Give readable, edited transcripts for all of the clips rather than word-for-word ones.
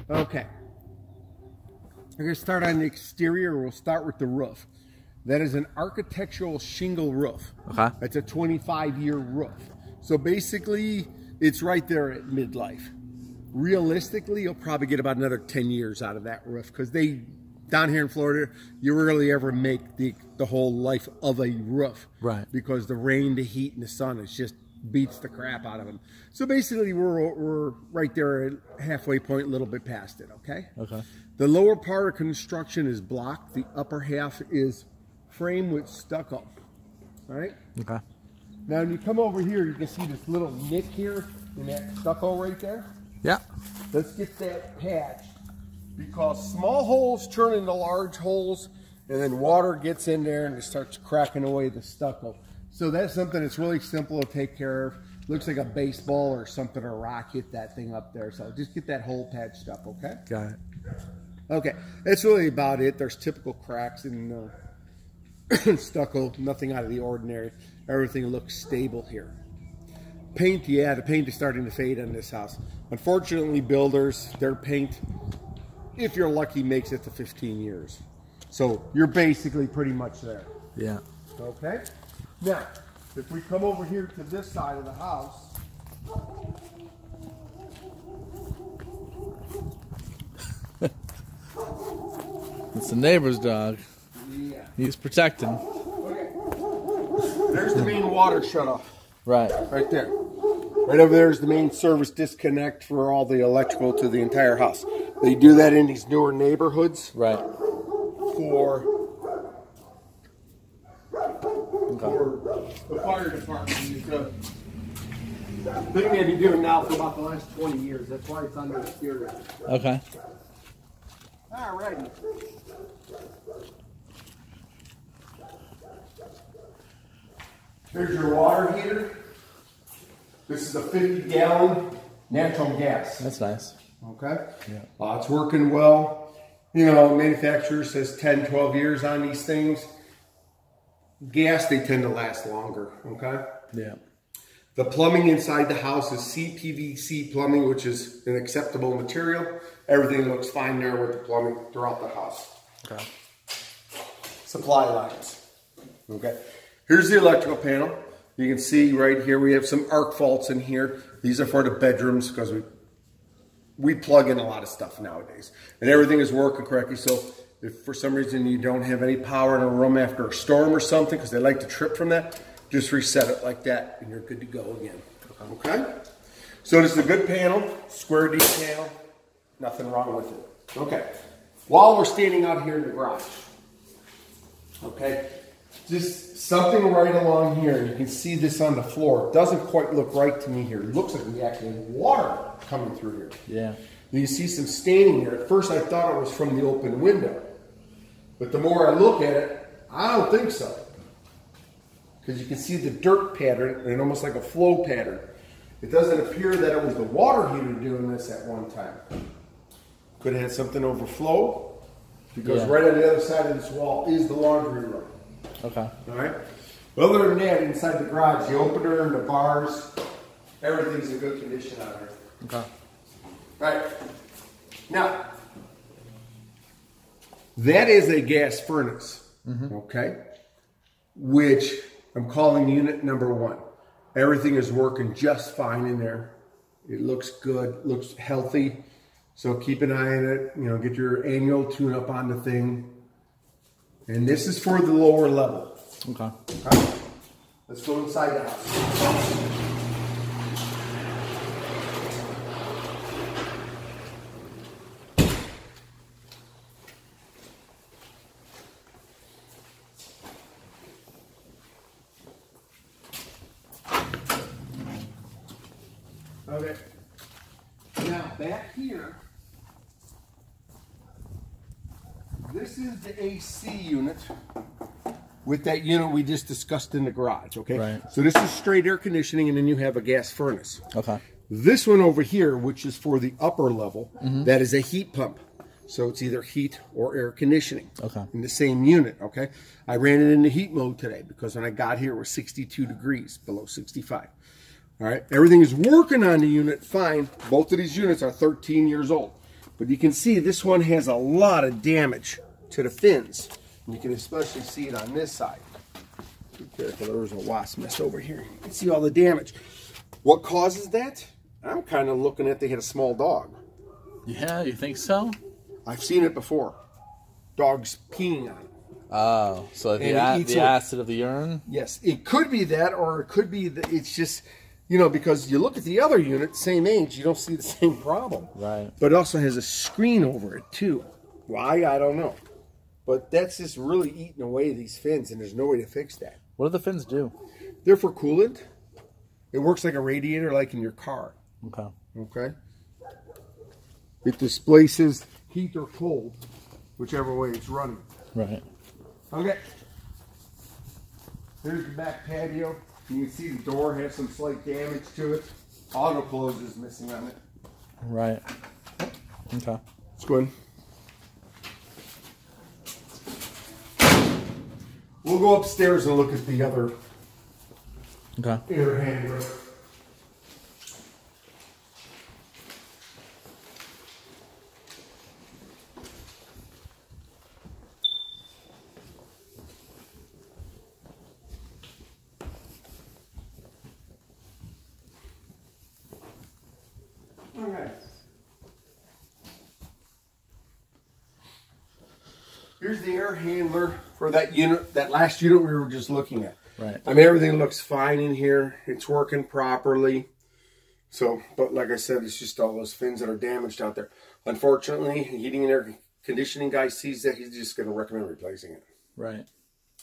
Okay. We're going to start on the exterior. We'll start with the roof. That is an architectural shingle roof. Okay. It's a 25-year roof. So basically, it's right there at midlife. Realistically, you'll probably get about another 10 years out of that roof because down here in Florida, you rarely ever make the whole life of a roof. Right. Because the rain, the heat, and the sun, it just beats the crap out of them. So basically, we're right there at halfway point, a little bit past it, okay? Okay. The lower part of construction is block. The upper half is frame with stucco, all right? Okay. Now, when you come over here, you can see this little nick here in that stucco right there. Yeah. Let's get that patched because small holes turn into large holes and then water gets in there and it starts cracking away the stucco. So that's something that's really simple to take care of. Looks like a baseball or something, or a rock hit that thing up there. So just get that hole patched up, okay? Got it. Okay, that's really about it. There's typical cracks in stucco, nothing out of the ordinary. Everything looks stable here. Paint, yeah, the paint is starting to fade on this house. Unfortunately, builders, their paint, if you're lucky, makes it to 15 years. So you're basically pretty much there. Yeah. Okay? Now, if we come over here to this side of the house, It's the neighbor's dog. yeah. He's protecting. Okay. There's the main water shutoff. Right. Right there. Right over there is the main service disconnect for all the electrical to the entire house. They do that in these newer neighborhoods. Right. For the fire department. Thing they've been doing now for about the last 20 years. That's why it's under the exterior. Okay. All righty. Here's your water heater. This is a 50-gallon natural gas. That's nice. Okay? Yeah. It's working well. You know, manufacturer says 10, 12 years on these things. Gas, they tend to last longer. Okay? Yeah. The plumbing inside the house is CPVC plumbing, which is an acceptable material. Everything looks fine there with the plumbing throughout the house. Okay. Supply lines. Okay. Here's the electrical panel. You can see right here we have some arc faults in here. These are for the bedrooms because we plug in a lot of stuff nowadays. And everything is working correctly. So if for some reason you don't have any power in a room after a storm or something, because they like to trip from that, just reset it like that and you're good to go again. Okay? So this is a good panel, square D panel, nothing wrong with it. Okay. While we're standing out here in the garage, okay, just something right along here. You can see this on the floor. It doesn't quite look right to me here. It looks like we actually have water coming through here. Yeah. And you see some staining here. At first I thought it was from the open window. But the more I look at it, I don't think so. Because you can see the dirt pattern and almost like a flow pattern. It doesn't appear that it was the water heater doing this at one time. Could have had something overflow. Because right on the other side of this wall is the laundry room. Okay. All right. But other than that, inside the garage, the opener and the bars, everything's in good condition out here. Okay. All right. Now, that is a gas furnace. Okay. Which I'm calling unit number 1. Everything is working just fine in there. It looks good, looks healthy. So keep an eye on it. You know, get your annual tune-up on the thing. And this is for the lower level. Okay. Okay. Let's go inside the house. Okay. Now back here, this is the AC unit with that unit we just discussed in the garage, okay? Right. So this is straight air conditioning, and then you have a gas furnace. Okay. This one over here, which is for the upper level, that is a heat pump. So it's either heat or air conditioning in the same unit, okay? I ran it into heat mode today because when I got here it was 62 degrees, below 65. All right, everything is working on the unit fine. Both of these units are 13 years old. But you can see this one has a lot of damage to the fins. And you can especially see it on this side. Be careful, there's a wasp nest over here. You can see all the damage. What causes that? I'm kind of looking at they had a small dog. Yeah, you think so? I've seen it before. Dogs peeing on it. Oh, so the acid of the urine? Yes, it could be that, or it could be that it's just, you know, because you look at the other unit, same age, you don't see the same problem. Right. But it also has a screen over it, too. Why? I don't know. But that's just really eating away these fins, and there's no way to fix that. What do the fins do? They're for coolant. It works like a radiator, like in your car. Okay. Okay? It displaces heat or cold, whichever way it's running. Right. Okay. Here's the back patio. You can see the door has some slight damage to it. Auto close is missing on it. Right. Okay. Let's go in. We'll go upstairs and look at the other air handler. Okay. Here's the air handler for that unit, that last unit we were just looking at. Right. I mean, everything looks fine in here. It's working properly. So, but like I said, it's just all those fins that are damaged out there. Unfortunately, heating and air conditioning guy sees that, he's just going to recommend replacing it. Right.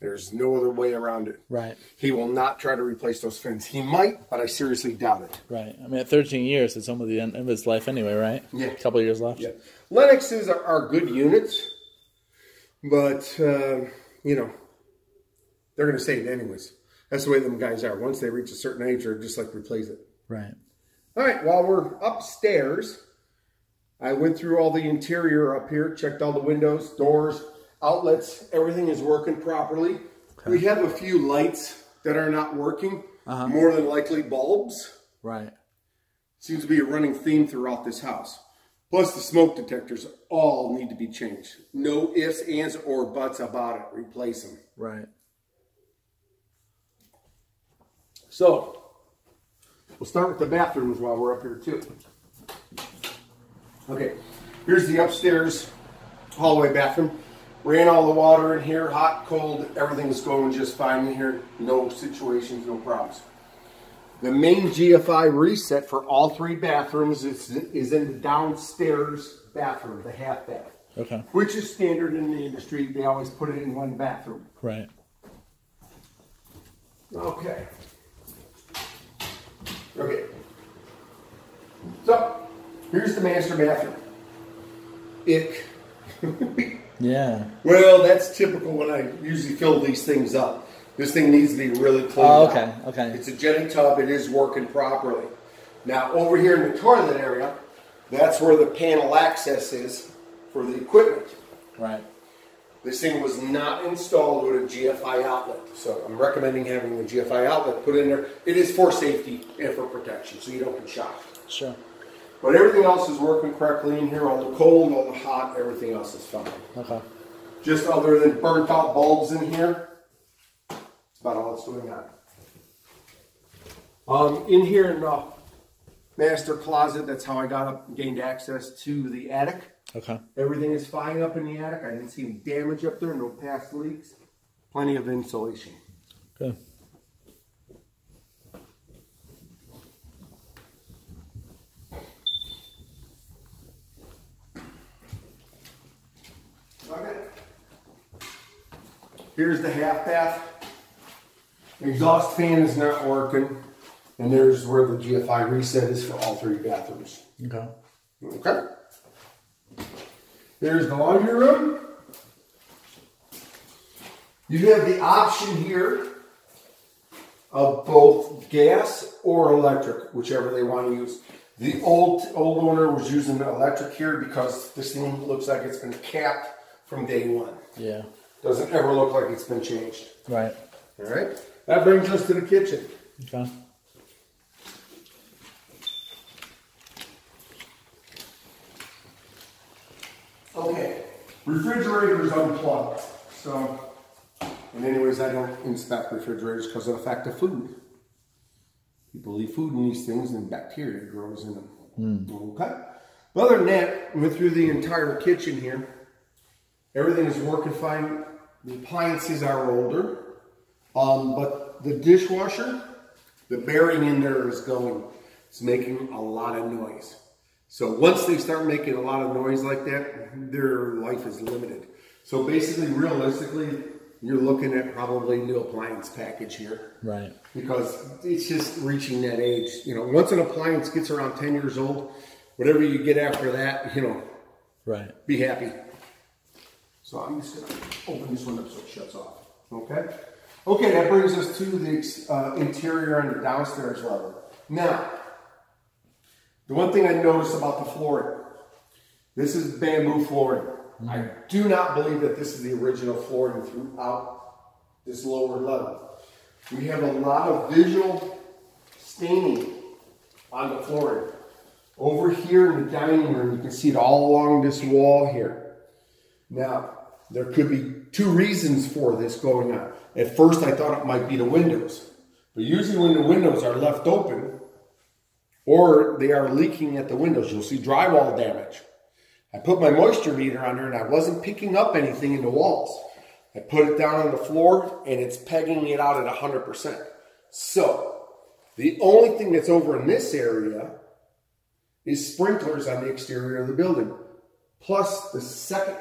There's no other way around it. Right. He will not try to replace those fins. He might, but I seriously doubt it. Right. I mean, at 13 years, it's almost the end of his life anyway, right? Yeah. A couple of years left. Yeah. Lennoxes are good units, but, you know, they're going to say it anyways. That's the way them guys are. Once they reach a certain age, they're just like replace it. Right. All right, while we're upstairs, I went through all the interior up here, checked all the windows, doors, outlets. Everything is working properly. Okay. We have a few lights that are not working, more than likely bulbs. Right. Seems to be a running theme throughout this house. Plus the smoke detectors all need to be changed. No ifs, ands, or buts about it. Replace them. Right. So, we'll start with the bathrooms while we're up here too. Okay, here's the upstairs hallway bathroom. Ran all the water in here, hot, cold, everything is going just fine in here. No situations, no problems. The main GFI reset for all three bathrooms is in the downstairs bathroom, the half bath. Okay. Which is standard in the industry. They always put it in one bathroom. Right. Okay. Okay. So, here's the master bathroom. Ick. Yeah. Well, that's typical when I usually fill these things up. This thing needs to be really cleaned out. Okay. It's a jetting tub. It is working properly. Now, over here in the toilet area, that's where the panel access is for the equipment. Right. This thing was not installed with a GFI outlet, so I'm recommending having the GFI outlet put in there. It is for safety and for protection, so you don't get shocked. Sure. But everything else is working correctly in here. All the cold, all the hot, everything else is fine. Okay. Just other than burnt out bulbs in here, that's about all that's going on. In here in the master closet, that's how I got up and gained access to the attic. Okay. Everything is fine up in the attic. I didn't see any damage up there, no past leaks. Plenty of insulation. Good. Okay. Here's the half bath. The exhaust fan is not working. And there's where the GFI reset is for all three bathrooms. Okay. Okay. There's the laundry room. You have the option here of both gas or electric, whichever they want to use. The old owner was using the electric here because this thing looks like it's been capped from day one. Yeah. Doesn't ever look like it's been changed. Right. All right. That brings us to the kitchen. Okay. Okay, refrigerator is unplugged. So, and anyways, I don't inspect refrigerators because of the fact of food. People leave food in these things and bacteria grows in them. Okay. But other than that, we went through the entire kitchen here. Everything is working fine. The appliances are older. But the dishwasher, the bearing in there is going. It's making a lot of noise. So once they start making a lot of noise like that, their life is limited. So basically, realistically, you're looking at probably a new appliance package here. Right. Because it's just reaching that age. You know, once an appliance gets around 10 years old, whatever you get after that, you know, right. Be happy. So I'm just going to open this one up so it shuts off. Okay? Okay, that brings us to the interior and the downstairs level. Now, the one thing I noticed about the flooring, this is bamboo flooring. I do not believe that this is the original flooring throughout this lower level. We have a lot of visual staining on the flooring. Over here in the dining room, you can see it all along this wall here. Now, there could be two reasons for this going on. At first, I thought it might be the windows. But usually when the windows are left open, or they are leaking at the windows, you'll see drywall damage. I put my moisture meter on there and I wasn't picking up anything in the walls. I put it down on the floor and it's pegging it out at 100%. So, the only thing that's over in this area is sprinklers on the exterior of the building. Plus, the second,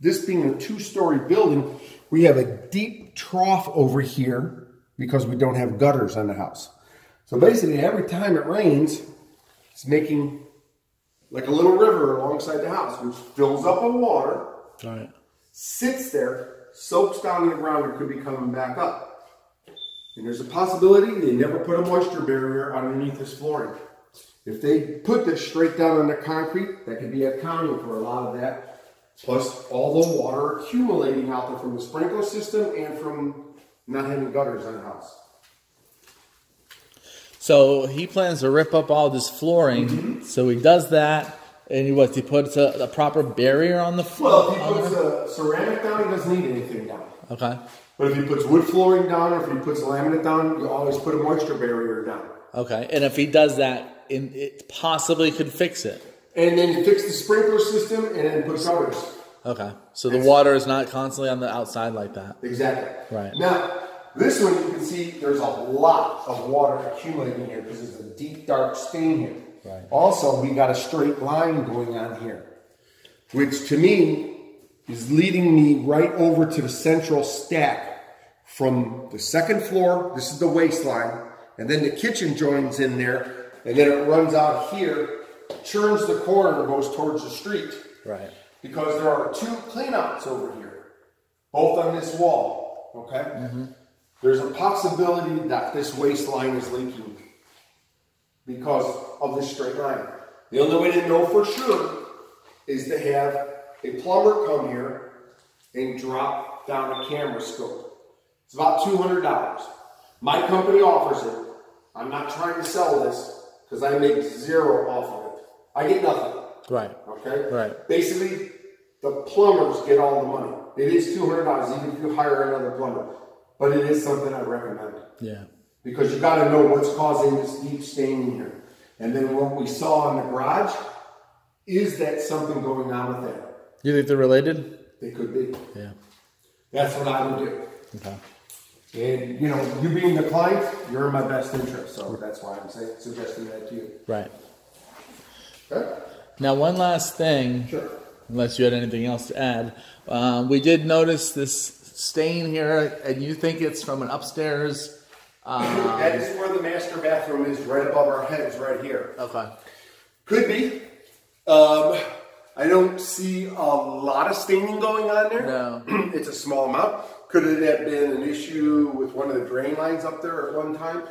this being a two-story building, we have a deep trough over here because we don't have gutters on the house. So basically, every time it rains, it's making like a little river alongside the house, which fills up with water, Right. sits there, soaks down in the ground, and could be coming back up. And there's a possibility they never put a moisture barrier underneath this flooring. If they put this straight down on the concrete, that could be accounting for a lot of that. Plus all the water accumulating out there from the sprinkler system and from not having gutters on the house. So he plans to rip up all this flooring. So he does that, and he puts a proper barrier on the floor. Well, if he puts a ceramic down, he doesn't need anything down. Okay. But if he puts wood flooring down, or if he puts laminate down, you always put a moisture barrier down. Okay. And if he does that, it possibly could fix it. And then fix the sprinkler system, and then put gutters. Okay. So the water is not constantly on the outside like that. Exactly. Right. Now, this one you can see there's a lot of water accumulating here because there's a deep, dark stain here. Right. Also, we got a straight line going on here, which to me is leading me right over to the central stack from the second floor. This is the waistline, and then the kitchen joins in there, and then it runs out here, turns the corner, and goes towards the street. Right. Because there are two cleanouts over here, both on this wall. Okay. Mm-hmm. There's a possibility that this waistline is leaking because of this straight line. The only way to know for sure is to have a plumber come here and drop down a camera scope. It's about $200. My company offers it. I'm not trying to sell this because I make zero off of it. I get nothing. Right. Okay? Right. Basically, the plumbers get all the money. It is $200 even if you hire another plumber. But it is something I recommend. Yeah. Because you got to know what's causing this deep staining here. And then what we saw in the garage, is that something going on with that? You think they're related? They could be. Yeah. That's what I would do. Okay. And, you know, you being the client, you're in my best interest. So that's why I'm suggesting that to you. Right. Okay? Now, one last thing. Sure. Unless you had anything else to add. We did notice this stain here, and you think it's from an upstairs. That is where the master bathroom is, right above our heads, right here. Okay. Could be. I don't see a lot of staining going on there. No. It's a small amount. Could it have been an issue with one of the drain lines up there at one time?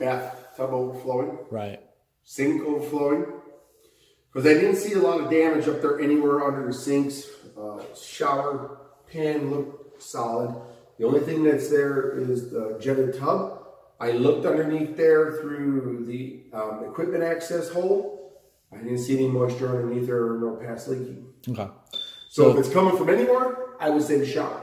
Bathtub overflowing. Right. Sink overflowing. Because I didn't see a lot of damage up there anywhere under the sinks. Shower pan looked solid. The only thing that's there is the jetted tub. I looked underneath there through the equipment access hole. I didn't see any moisture underneath or no past leaking. Okay. So if it's coming from anywhere, I would say the shower.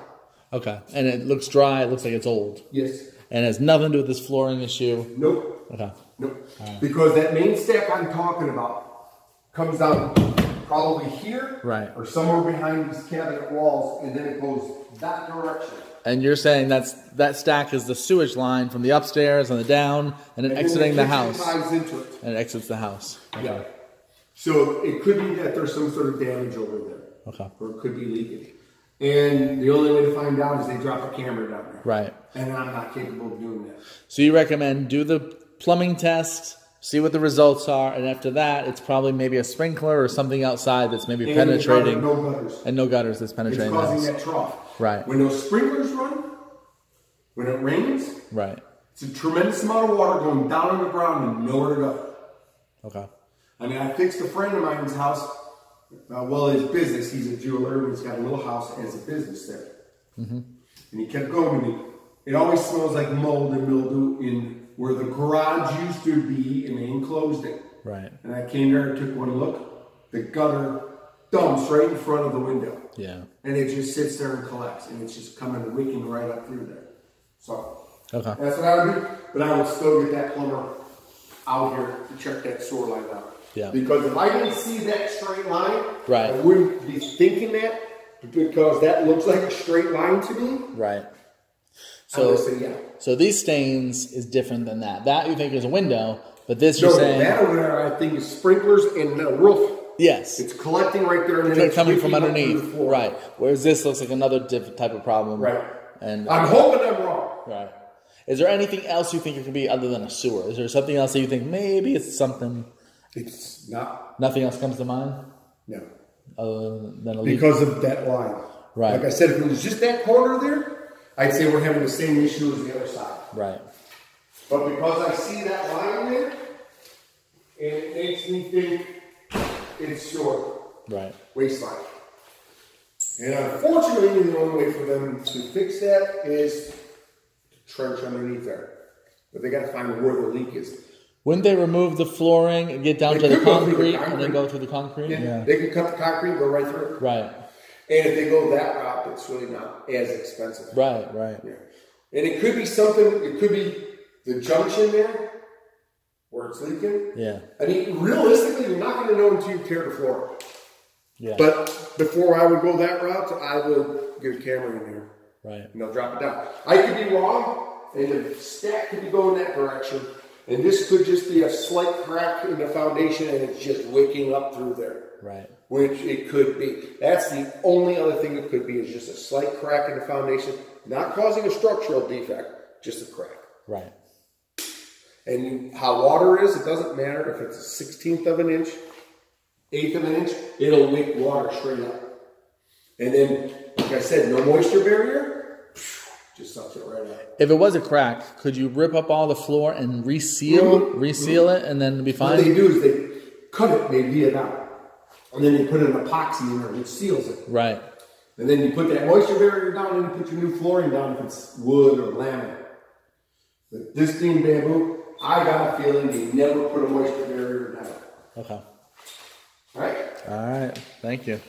Okay. And it looks dry. It looks like it's old. Yes. And it has nothing to do with this flooring issue. Nope. Okay. Nope. Because that main stack I'm talking about comes down probably here, right, or somewhere behind these cabinet walls, and then it goes that direction. And you're saying that stack is the sewage line from the upstairs and the down, and then exiting the house. Ties into it. And it exits the house. Okay. Yeah. So it could be that there's some sort of damage over there. Okay. Or it could be leaking. And the only way to find out is they drop a camera down there. Right. And I'm not capable of doing that. So you recommend do the plumbing test, see what the results are, and after that, it's probably maybe a sprinkler or something outside that's maybe penetrating. No gutters. And no gutters that's penetrating. It's causing that trough. Right. When those sprinklers run, when it rains, right, it's a tremendous amount of water going down on the ground and nowhere to go. Okay. I mean, I fixed a friend of mine's house. Well, his business, he's a jeweler, and he's got a little house as a business there. Mm-hmm. And he kept going, and it always smells like mold and mildew in where the garage used to be, and they enclosed it. Right. And I came there and took one look. The gutter dumps right in front of the window. Yeah. And it just sits there and collects, and it's just coming wicking right up through there. So okay, that's what I would do. But I would still get that plumber out here to check that sewer line out. Yeah. Because if I didn't see that straight line, right, I wouldn't be thinking that, because that looks like a straight line to me. Right. So I would say, yeah. So these stains is different than that. That you think is a window, but this you're saying that over there I think is sprinklers and the roof. Yes. It's collecting right there, and then it's coming from underneath. Right. Whereas this looks like another different type of problem. Right. And I'm hoping I'm wrong. Right. Is there anything else you think it could be other than a sewer? Is there something else that you think maybe it's something? It's not. Nothing else comes to mind? No. Other than a leak? Because of that line. Right. Like I said, if it was just that corner there, I'd say we're having the same issue as the other side. Right. But because I see that line there, and it makes me think it's short. Right. Waistline. And unfortunately, the only way for them to fix that is to trench underneath there. But they got to find where the leak is. Wouldn't they remove the flooring and get down to the concrete and then go through the concrete? Yeah. They can cut the concrete, go right through it. Right. And if they go that route, it's really not as expensive. Right, right. Yeah. And it could be something, it could be the junction there where it's leaking. Yeah. I mean, realistically, you're not going to know until you tear the floor. Yeah. But before I would go that route, I would get a camera in there. Right. And they'll drop it down. I could be wrong, and the stack could be going that direction. And this could just be a slight crack in the foundation, and it's just wicking up through there. Right. Which it could be. That's the only other thing it could be, is just a slight crack in the foundation, not causing a structural defect, just a crack. Right. And how water is, it doesn't matter if it's a 1/16 of an inch, 1/8 of an inch, it'll wick water straight up. And then, like I said, no moisture barrier, just sucks it right up. If it was a crack, could you rip up all the floor and reseal it, and then be fine? What they do is they cut it, they V it out. And then you put an epoxy in there, which seals it. Right. And then you put that moisture barrier down, and you put your new flooring down if it's wood or laminate. But this being bamboo, I got a feeling they never put a moisture barrier down. Okay. All right? All right. Thank you.